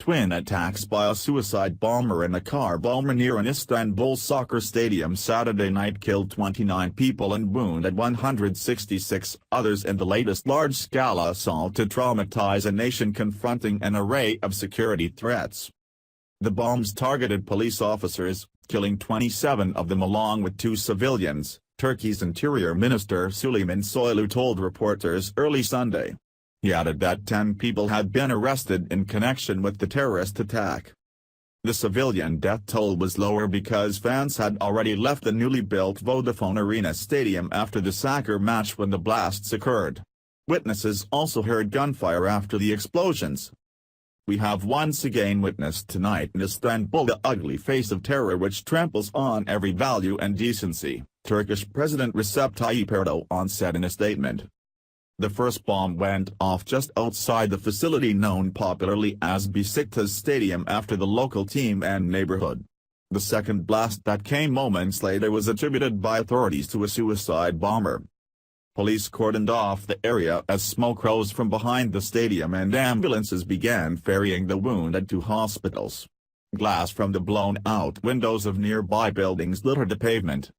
twin attacks by a suicide bomber and a car bomber near an Istanbul soccer stadium Saturday night killed 29 people and wounded 166 others in the latest large-scale assault to traumatize a nation confronting an array of security threats. The bombs targeted police officers, killing 27 of them along with 2 civilians, Turkey's Interior Minister Suleyman Soylu told reporters early Sunday. He added that 10 people had been arrested in connection with the terrorist attack. The civilian death toll was lower because fans had already left the newly built Vodafone Arena Stadium after the soccer match when the blasts occurred. Witnesses also heard gunfire after the explosions. "We have once again witnessed tonight in Istanbul the ugly face of terror which tramples on every value and decency," Turkish President Recep Tayyip Erdogan said in a statement. The first bomb went off just outside the facility known popularly as Besiktas Stadium after the local team and neighborhood. The second blast that came moments later was attributed by authorities to a suicide bomber. Police cordoned off the area as smoke rose from behind the stadium and ambulances began ferrying the wounded to hospitals. Glass from the blown-out windows of nearby buildings littered the pavement.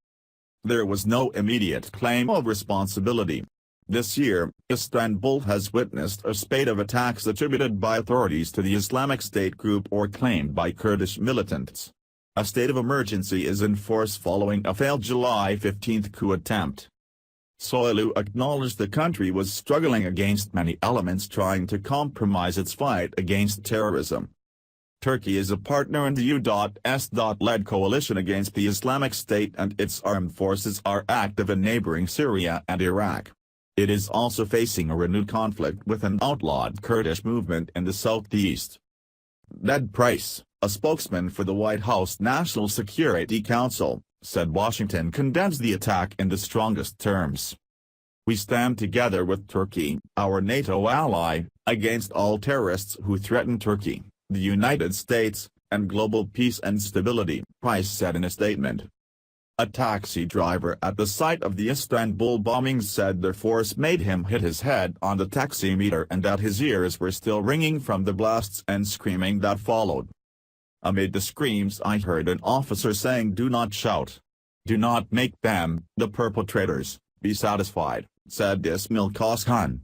There was no immediate claim of responsibility. This year, Istanbul has witnessed a spate of attacks attributed by authorities to the Islamic State group or claimed by Kurdish militants. A state of emergency is in force following a failed July 15 coup attempt. Soylu acknowledged the country was struggling against many elements trying to compromise its fight against terrorism. Turkey is a partner in the U.S.-led coalition against the Islamic State and its armed forces are active in neighboring Syria and Iraq. It is also facing a renewed conflict with an outlawed Kurdish movement in the southeast. Ned Price, a spokesman for the White House National Security Council, said Washington condemns the attack in the strongest terms. "We stand together with Turkey, our NATO ally, against all terrorists who threaten Turkey, the United States, and global peace and stability," Price said in a statement. A taxi driver at the site of the Istanbul bombings said the force made him hit his head on the taximeter and that his ears were still ringing from the blasts and screaming that followed. "Amid the screams I heard an officer saying, 'Do not shout. Do not make them, the perpetrators, be satisfied,'" said Ismail Koskan.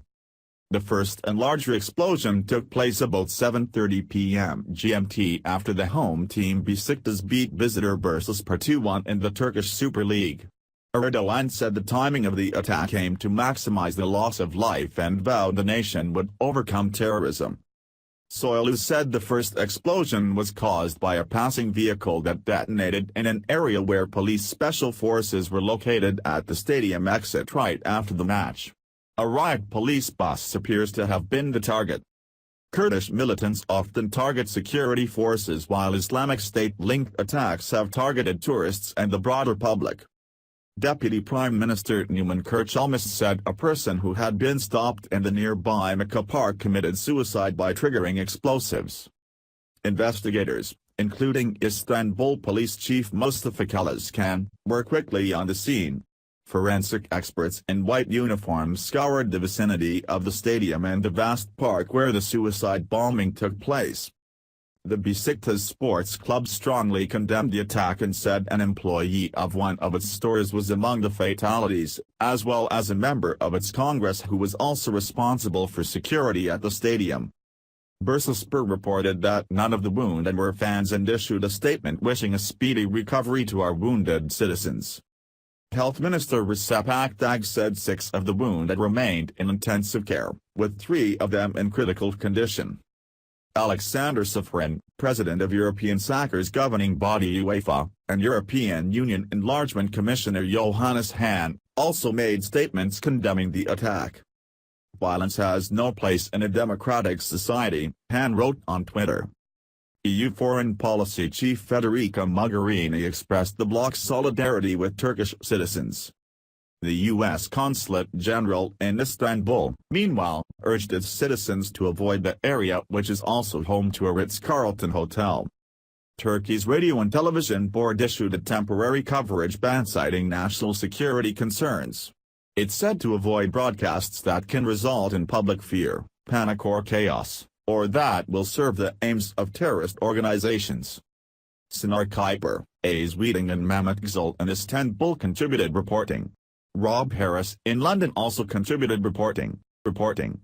The first and larger explosion took place about 7:30 p.m. GMT after the home team Besiktas beat visitor Bursaspor 2-1 in the Turkish Super League. Erdogan said the timing of the attack aimed to maximize the loss of life and vowed the nation would overcome terrorism. Soylu said the first explosion was caused by a passing vehicle that detonated in an area where police special forces were located at the stadium exit right after the match. A riot police bus appears to have been the target. Kurdish militants often target security forces while Islamic State-linked attacks have targeted tourists and the broader public. Deputy Prime Minister Numan Kurtulmuş said a person who had been stopped in the nearby Mecca Park committed suicide by triggering explosives. Investigators, including Istanbul Police Chief Mustafa Kalazkan, were quickly on the scene. Forensic experts in white uniforms scoured the vicinity of the stadium and the vast park where the suicide bombing took place. The Besiktas Sports Club strongly condemned the attack and said an employee of one of its stores was among the fatalities, as well as a member of its Congress who was also responsible for security at the stadium. Bursaspor reported that none of the wounded were fans and issued a statement wishing a speedy recovery to our wounded citizens. Health Minister Recep Akdag said 6 of the wounded remained in intensive care, with 3 of them in critical condition. Alexander Safarin, president of European soccer's governing body UEFA, and European Union Enlargement Commissioner Johannes Hahn, also made statements condemning the attack. "Violence has no place in a democratic society," Hahn wrote on Twitter. EU Foreign Policy Chief Federica Mogherini expressed the bloc's solidarity with Turkish citizens. The U.S. Consulate General in Istanbul, meanwhile, urged its citizens to avoid the area which is also home to a Ritz-Carlton hotel. Turkey's Radio and Television Board issued a temporary coverage ban citing national security concerns. It said to avoid broadcasts that can result in public fear, panic or chaos. or that will serve the aims of terrorist organizations. Sinar Kuiper, A's Weeding and Mehmet Gzul in Istanbul contributed reporting. Rob Harris in London also contributed reporting.